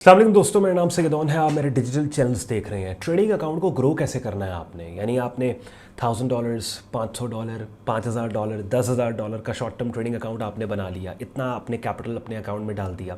अस्सलाम वालेकुम दोस्तों, मेरा नाम सैयदौन है। आप मेरे डिजिटल चैनल्स देख रहे हैं। ट्रेडिंग अकाउंट को ग्रो कैसे करना है आपने, यानी आपने $1000, $500, $5000, $10,000 का शॉर्ट टर्म ट्रेडिंग अकाउंट आपने बना लिया। इतना आपने कैपिटल अपने अकाउंट में डाल दिया।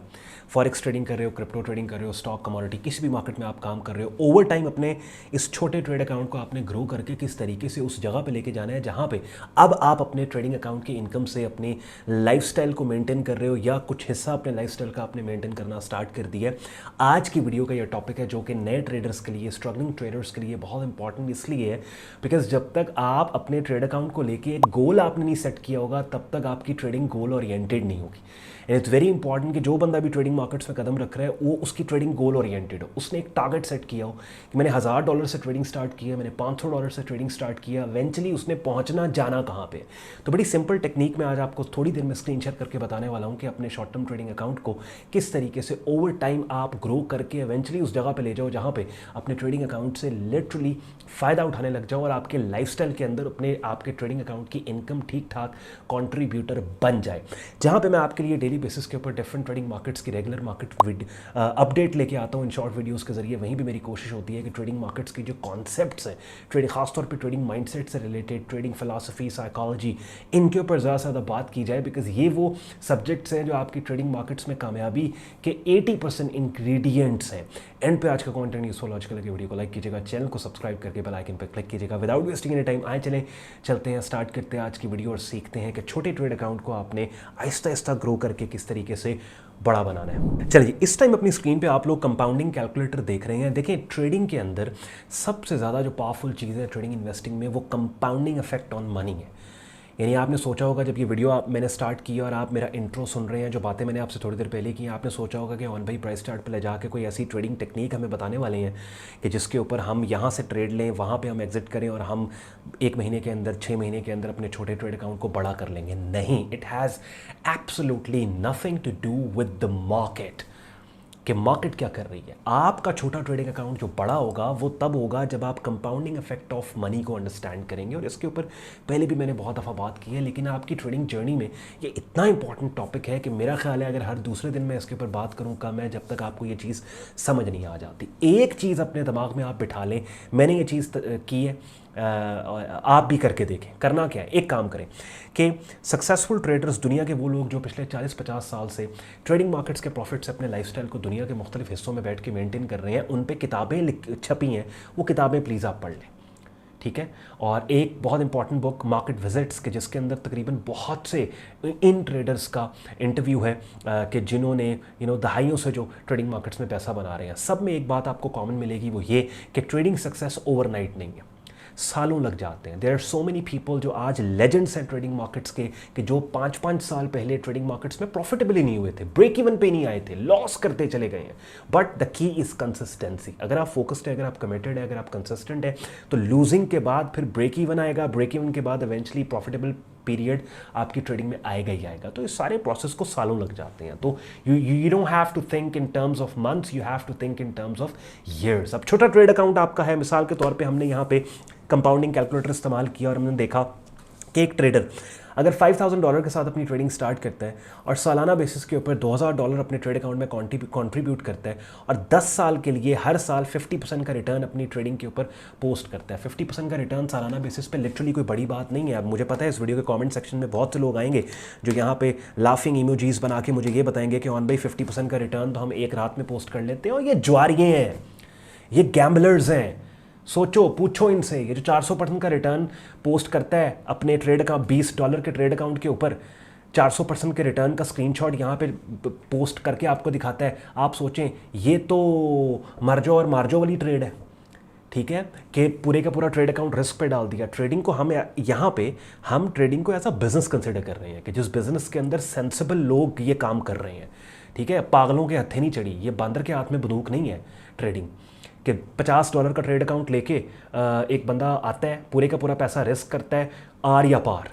फॉरेक्स ट्रेडिंग कर रहे हो, क्रिप्टो ट्रेडिंग कर रहे हो, स्टॉक कमोडिटी किसी भी मार्केट में आप काम कर रहे हो। ओवर टाइम अपने इस छोटे ट्रेड अकाउंट को आपने ग्रो करके किस तरीके से उस जगह पे लेके जाना है जहाँ पे अब आप अपने ट्रेडिंग अकाउंट की इनकम से अपनी लाइफस्टाइल को मेंटेन कर रहे हो या कुछ हिस्सा अपने लाइफस्टाइल का आपने मेंटेन करना स्टार्ट कर दिया है। आज की वीडियो का यह टॉपिक है जो कि नए ट्रेडर्स के लिए, स्ट्रगलिंग ट्रेडर्स के लिए बहुत इंपॉर्टेंट इसलिए है बिकॉज जब तक आप अपने ट्रेड अकाउंट को लेके एक गोल आपने नहीं सेट किया होगा तब तक आपकी ट्रेडिंग गोल ओरिएंटेड नहीं होगी। एंड इट्स वेरी इंपॉर्टेंट कि जो बंदा भी ट्रेडिंग मार्केट्स में कदम रख रहा है वो उसकी ट्रेडिंग गोल ओरिएंटेड हो। उसने एक टारगेट सेट किया हो कि मैंने $1000 से ट्रेडिंग स्टार्ट किया, मैंने $500 से ट्रेडिंग स्टार्ट किया, इवेंचुअली उसने पहुंचना जाना कहाँ पे। तो बड़ी सिंपल टेक्निक में आज आपको थोड़ी देर में स्क्रीन शेयर करके बताने वाला हूँ कि अपने शॉर्ट टर्म ट्रेडिंग अकाउंट को किस तरीके से ओवर टाइम आप ग्रो करके इवेंचुअली उस जगह पे ले जाओ जहाँ पे अपने ट्रेडिंग अकाउंट से लिटरली फ़ायदा उठाने लग जाओ और आपके लाइफस्टाइल के अंदर अपने आपके ट्रेडिंग अकाउंट की इनकम ठीक ठाक कंट्रीब्यूटर बन जाए। जहाँ पे मैं आपके लिए डेली बेसिस के ऊपर डिफरेंट ट्रेडिंग मार्केट्स की रेगुलर मार्केट अपडेट लेके आता हूँ इन शॉर्ट वीडियोज़ के जरिए। वहीं भी मेरी कोशिश होती है कि ट्रेडिंग मार्केट्स की जो कॉन्सेप्ट्स हैं, ट्रेडिंग खासतौर पर ट्रेडिंग माइंडसेट से रिलेटेड, ट्रेडिंग फिलॉसफी, साइकोलॉजी, इनके ऊपर ज़्यादा से ज़्यादा बात की जाए बिकॉज ये वो सब्जेक्ट्स हैं जो आपकी ट्रेडिंग मार्केट्स में कामयाबी के 80% इंग्रेडिएंट्स हैं। एंड पे आज का कंटेंट यूजफुल लॉजिकल लगे वीडियो को लाइक कीजिएगा, चैनल को सब्सक्राइब करके बेल आइकन पर क्लिक कीजिएगा। विदाउट वेस्टिंग एनी टाइम आए चलते हैं, स्टार्ट करते हैं आज की वीडियो और सीखते हैं कि छोटे ट्रेड अकाउंट को आपने आहिस्ता आहिस्ता ग्रो करके किस तरीके से बड़ा बनाना है। चलिए, इस टाइम अपनी स्क्रीन पे आप लोग कंपाउंडिंग कैलकुलेटर देख रहे हैं। देखिए, ट्रेडिंग के अंदर सबसे ज़्यादा जो पावरफुल चीज़ है ट्रेडिंग इन्वेस्टिंग में वो कंपाउंडिंग इफेक्ट ऑन मनी है। यानी आपने सोचा होगा जब ये वीडियो मैंने स्टार्ट किया और आप मेरा इंट्रो सुन रहे हैं, जो बातें मैंने आपसे थोड़ी देर पहले की, आपने सोचा होगा कि ऑन भाई प्राइस चार्ट पे ले जाके कोई ऐसी ट्रेडिंग टेक्निक हमें बताने वाले हैं कि जिसके ऊपर हम यहाँ से ट्रेड लें, वहाँ पे हम एग्जिट करें और हम 1 महीने के अंदर, 6 महीने के अंदर अपने छोटे ट्रेड अकाउंट को बड़ा कर लेंगे। नहीं, it has absolutely nothing to do with the market कि मार्केट क्या कर रही है। आपका छोटा ट्रेडिंग अकाउंट जो बड़ा होगा वो तब होगा जब आप कंपाउंडिंग इफेक्ट ऑफ मनी को अंडरस्टैंड करेंगे। और इसके ऊपर पहले भी मैंने बहुत दफ़ा बात की है, लेकिन आपकी ट्रेडिंग जर्नी में ये इतना इंपॉर्टेंट टॉपिक है कि मेरा ख्याल है अगर हर दूसरे दिन मैं इसके ऊपर बात करूँ कम है जब तक आपको ये चीज़ समझ नहीं आ जाती। एक चीज़ अपने दिमाग में आप बिठा लें, मैंने ये चीज़ की है, आप भी करके देखें। करना क्या है, एक काम करें कि सक्सेसफुल ट्रेडर्स, दुनिया के वो लोग जो पिछले 40-50 साल से ट्रेडिंग मार्केट्स के प्रॉफिट से अपने लाइफस्टाइल को दुनिया के मुख्तलिफ हिस्सों में बैठ के मेंटेन कर रहे हैं, उन पे किताबें छपी हैं, वो किताबें प्लीज़ आप पढ़ लें, ठीक है। और एक बहुत इंपॉर्टेंट बुक मार्केट विजिट्स के, जिसके अंदर तकरीबन बहुत से इन ट्रेडर्स का इंटरव्यू है कि जिन्होंने दहाइयों से जो ट्रेडिंग मार्केट्स में पैसा बना रहे हैं। सब में एक बात आपको कॉमन मिलेगी, वो ये कि ट्रेडिंग सक्सेस ओवरनाइट नहीं है, सालों लग जाते हैं। There are so many people जो आज लेजेंड्स हैं ट्रेडिंग मार्केट्स के कि जो 5-5 साल पहले ट्रेडिंग मार्केट्स में प्रॉफिटेबल ही नहीं हुए थे, ब्रेक इवन पे नहीं आए थे, लॉस करते चले गए हैं। But the key is consistency. अगर आप फोकस्ड है, अगर आप कमिटेड है, अगर आप कंसिस्टेंट है तो लूजिंग के बाद फिर ब्रेक इवन आएगा, ब्रेक इवन के बाद इवेंचुअली प्रॉफिटेबल पीरियड आपकी ट्रेडिंग में आएगा ही आएगा। तो इस सारे प्रोसेस को सालों लग जाते हैं। तो you don't have to think in terms of months, you have to think in terms of years. अब छोटा ट्रेड अकाउंट आपका है, मिसाल के तौर पे हमने यहाँ पे कंपाउंडिंग कैलकुलेटर इस्तेमाल किया और हमने देखा कि एक ट्रेडर अगर $5000 के साथ अपनी ट्रेडिंग स्टार्ट करता है और सालाना बेसिस के ऊपर $2000 अपने ट्रेड अकाउंट में कंट्रीब्यूट करता है और 10 साल के लिए हर साल 50% का रिटर्न अपनी ट्रेडिंग के ऊपर पोस्ट करता है। 50% का रिटर्न सालाना बेसिस पे लिटरली कोई बड़ी बात नहीं है। अब मुझे पता है इस वीडियो के कमेंट सेक्शन में बहुत से लोग आएंगे जो यहाँ पे लाफिंग इमोजीज बना के मुझे ये बताएंगे कि ऑन भाई 50% का रिटर्न तो हम एक रात में पोस्ट कर लेते हैं और ये जुआरिये हैं, ये गैम्बलर्स हैं। सोचो, पूछो इनसे, ये जो 400% का रिटर्न पोस्ट करता है अपने ट्रेड का $20 के ट्रेड अकाउंट के ऊपर, 400% के रिटर्न का स्क्रीनशॉट यहाँ पे पोस्ट करके आपको दिखाता है, आप सोचें ये तो मर्जो और मार्जो वाली ट्रेड है, ठीक है, कि पूरे का पूरा ट्रेड अकाउंट रिस्क पे डाल दिया। ट्रेडिंग को हम यहाँ पे हम ट्रेडिंग को एज अ बिजनेस कंसिडर कर रहे हैं कि जिस बिजनेस के अंदर सेंसिबल लोग ये काम कर रहे हैं, ठीक है, पागलों के हत्थे नहीं चढ़ी, ये बंदर के हाथ में बंदूक नहीं है ट्रेडिंग कि $50 का ट्रेड अकाउंट लेके एक बंदा आता है, पूरे का पूरा पैसा रिस्क करता है, आर या पार,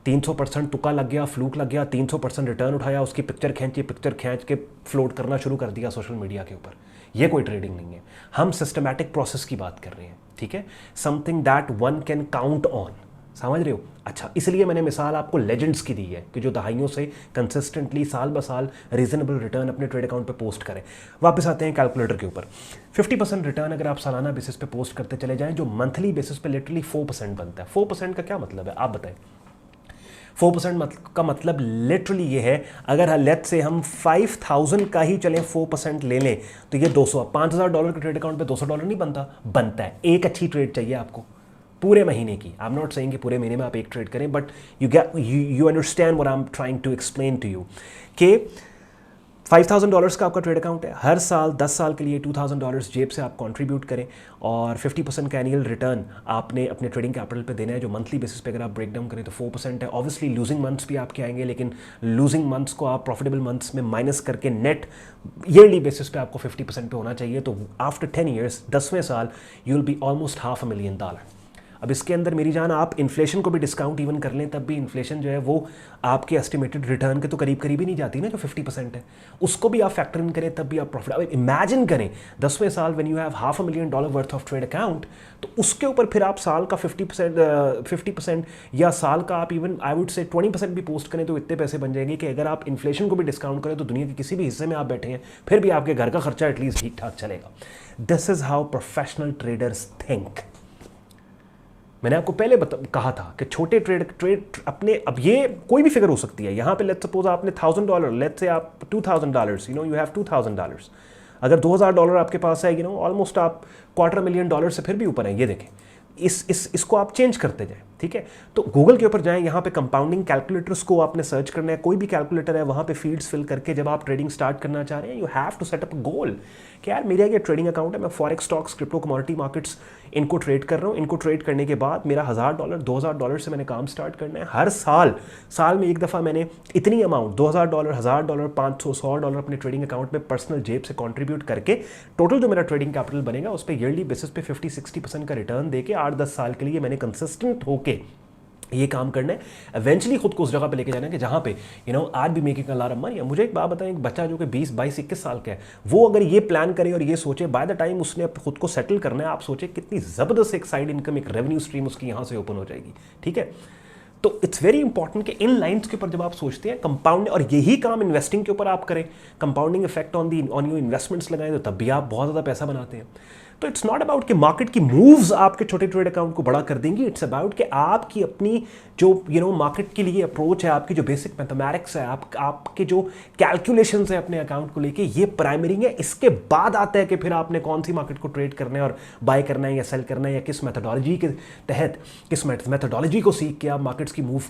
300% तुक्का लग गया, फ्लूक लग गया, 300% रिटर्न उठाया, उसकी पिक्चर खींच के फ्लोट करना शुरू कर दिया सोशल मीडिया के ऊपर। ये कोई ट्रेडिंग नहीं है। हम सिस्टमैटिक प्रोसेस की बात कर रहे हैं, ठीक है, something that one can count on, समझ रहे हो? अच्छा, इसलिए मैंने मिसाल आपको लेजेंड्स की दी है कि जो दहाइयों से कंसिस्टेंटली साल ब साल रीजनेबल रिटर्न अपने ट्रेड अकाउंट पे पोस्ट करें। वापस आते हैं कैलकुलेटर के ऊपर। 50% रिटर्न अगर आप सालाना बेसिस पे पोस्ट करते चले जाएं, जो मंथली बेसिस पे लिटरली 4% बनता है। 4% का क्या मतलब है, आप बताएं? 4% का मतलब लिटरली ये है, अगर लेट्स से हम 5000 का ही चलें 4% ले लें तो ये 200, $5000 के ट्रेड अकाउंट पे $200 नहीं बनता है। एक अच्छी ट्रेड चाहिए आपको पूरे महीने की। आई एम नॉट सेइंग कि पूरे महीने में आप एक ट्रेड करें, but you understand what I am trying to explain to you कि $5000 का आपका ट्रेड अकाउंट है, हर साल 10 साल के लिए $2000 जेब से आप कंट्रीब्यूट करें और 50% का एनुअल रिटर्न आपने अपने ट्रेडिंग कैपिटल पे देना है, जो मंथली बेसिस पे अगर आप ब्रेक डाउन करें तो 4% है। ऑब्वियसली लूजिंग मंथ्स भी आपके आएंगे, लेकिन लूजिंग मंथ्स को आप प्रॉफिटेबल मंथ्स में माइनस करके नेट ईयरली बेसिस पे आपको 50% पे होना चाहिए। तो आफ्टर 10 ईयर्स, 10वें साल, यू विल बी ऑलमोस्ट $500,000। अब इसके अंदर मेरी जान आप इन्फ्लेशन को भी डिस्काउंट इवन कर लें, तब भी इन्फ्लेशन जो है वो आपके एस्टिमेटेड रिटर्न के तो करीब ही नहीं जाती ना, जो 50% है उसको भी आप फैक्टर इन करें तब भी आप प्रॉफिट। अब इमेजिन करें 10वें साल when you have $500,000 worth of trade account, तो उसके ऊपर फिर आप साल का 50% या साल का आप इवन आई वुड से 20% भी पोस्ट करें तो इतने पैसे बन जाएंगे कि अगर आप इन्फ्लेशन को भी डिस्काउंट करें तो दुनिया के किसी भी हिस्से में आप बैठे हैं फिर भी आपके घर का खर्चा एटलीस्ट ठीक ठाक चलेगा। This is how professional traders think. मैंने आपको पहले कहा था कि छोटे ट्रेड अपने, अब ये कोई भी फिगर हो सकती है। यहाँ पे लेट्स सपोज आपने $1000, लेट्स से आप $2000, यू हैव $2000, अगर $2000 आपके पास है, ऑलमोस्ट आप $250,000 से फिर भी ऊपर है। ये देखें, इसको आप चेंज करते जाएं, ठीक है? तो गूगल के ऊपर जाएं, यहाँ पे कंपाउंडिंग कैलकुलेटर्स को आपने सर्च करना है, कोई भी कैलकुलेटर है वहाँ पे फील्ड्स फिल करके जब आप ट्रेडिंग स्टार्ट करना चाह रहे हैं, you have to set up a goal कि यार मेरा ये ट्रेडिंग अकाउंट है, मैं forex, stocks, crypto, commodity markets इनको ट्रेड कर रहा हूँ। इनको ट्रेड करने के बाद मेरा $1000, $2000 से मैंने काम स्टार्ट करना है। हर साल में एक दफ़ा मैंने इतनी अमाउंट $2000, $1000, $500, $100 अपने ट्रेडिंग अकाउंट में पर्सनल जेब से कंट्रीब्यूट करके टोटल जो मेरा ट्रेडिंग कैपिटल बनेगा उस पर ईयरली बेसिस पे 50-60% का रिटर्न देके 8-10 साल के लिए मैंने कंसिस्टेंट होके ये काम करना है। एवेंचुअली खुद को उस जगह पे लेके जाना है कि जहाँ पे आज भी making a lot of money. मुझे एक बात बताएं, एक बच्चा जो कि 20-22-21 साल का है, वो अगर ये प्लान करे और ये सोचे बाय द टाइम उसने खुद को सेटल करना है, आप सोचे कितनी ज़बरदस्त एक साइड इनकम, एक रेवेन्यू स्ट्रीम उसकी यहाँ से ओपन हो जाएगी, ठीक है? तो इट्स वेरी इंपॉर्टेंट कि इन लाइंस के ऊपर जब आप सोचते हैं कंपाउंड, और यही काम इन्वेस्टिंग के ऊपर आप करें, compounding effect on your investments लगाएं, तो तब भी आप बहुत ज़्यादा पैसा बनाते हैं। तो इट्स नॉट अबाउट कि मार्केट की मूव्स आपके छोटे ट्रेड अकाउंट को बड़ा कर देंगी, इट्स अबाउट कि आपकी अपनी जो मार्केट के लिए अप्रोच है, आपकी जो बेसिक मैथमेटिक्स है, आपके जो कैलकुलेशंस है अपने अकाउंट को लेके, ये प्राइमरी है। इसके बाद आता है कि फिर आपने कौन सी मार्केट को ट्रेड करना है और बाय करना है या सेल करना है, या किस मैथडोलॉजी के तहत, किस मैथडोलॉजी को सीख के आप मार्केट्स की मूव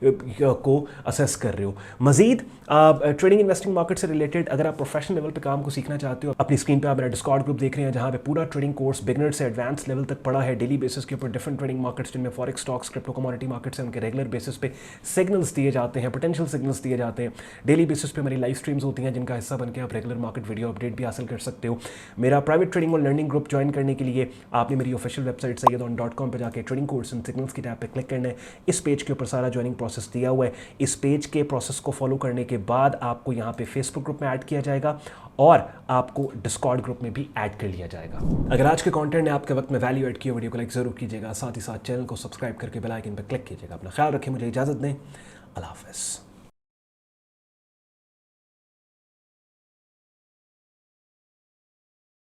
को असेस कर रहे हो। मजीद ट्रेडिंग इन्वेस्टिंग मार्केट से रिलेटेड अगर आप प्रोफेशनल लेवल पे काम को सीखना चाहते हो, अपनी स्क्रीन पे आप मेरा डिस्कॉर्ड ग्रुप देख रहे हैं जहाँ पे पूरा ट्रेडिंग कोर्स बिगिनर से एडवांस लेवल तक पड़ा है। डेली बेसिस के ऊपर डिफरेंट ट्रेडिंग मार्केट्स जिनमें forex, stocks, crypto, commodity markets हैं, उनके रेगुलर बेसिस पे सिग्नल्स दिए जाते हैं, पोटेंशियल सिग्नल्स दिए जाते हैं। डेली बेसिस पे हमारी लाइव स्ट्रीम्स होती हैं जिनका हिस्सा बनकर आप रेगुलर मार्केट वीडियो अपडेट भी हासिल कर सकते हो। मेरा प्राइवेट ट्रेडिंग और लर्निंग ग्रुप ज्वाइन करने के लिए आपने मेरी ऑफिशियल वेबसाइट sayyadon.com पे जाकर ट्रेडिंग कोर्स एंड सिग्नल्स की टैब पे क्लिक करना है। इस पेज के ऊपर सारा ज्वाइनिंग प्रोसेस दिया हुआ है। इस पेज के प्रोसेस को फॉलो करने के बाद आपको यहाँ पे फेसबुक ग्रुप में ऐड किया जाएगा और आपको डिस्कॉर्ड ग्रुप में भी ऐड कर लिया जाएगा। अगर आज के कंटेंट ने आपके वक्त में वैल्यू ऐड किया, वीडियो को लाइक जरूर कीजिएगा, साथ ही साथ चैनल को सब्सक्राइब करके बेल आइकन पर क्लिक कीजिएगा। अपना ख्याल रखें, मुझे इजाज़त दें। अल्लाह हाफ़िज़।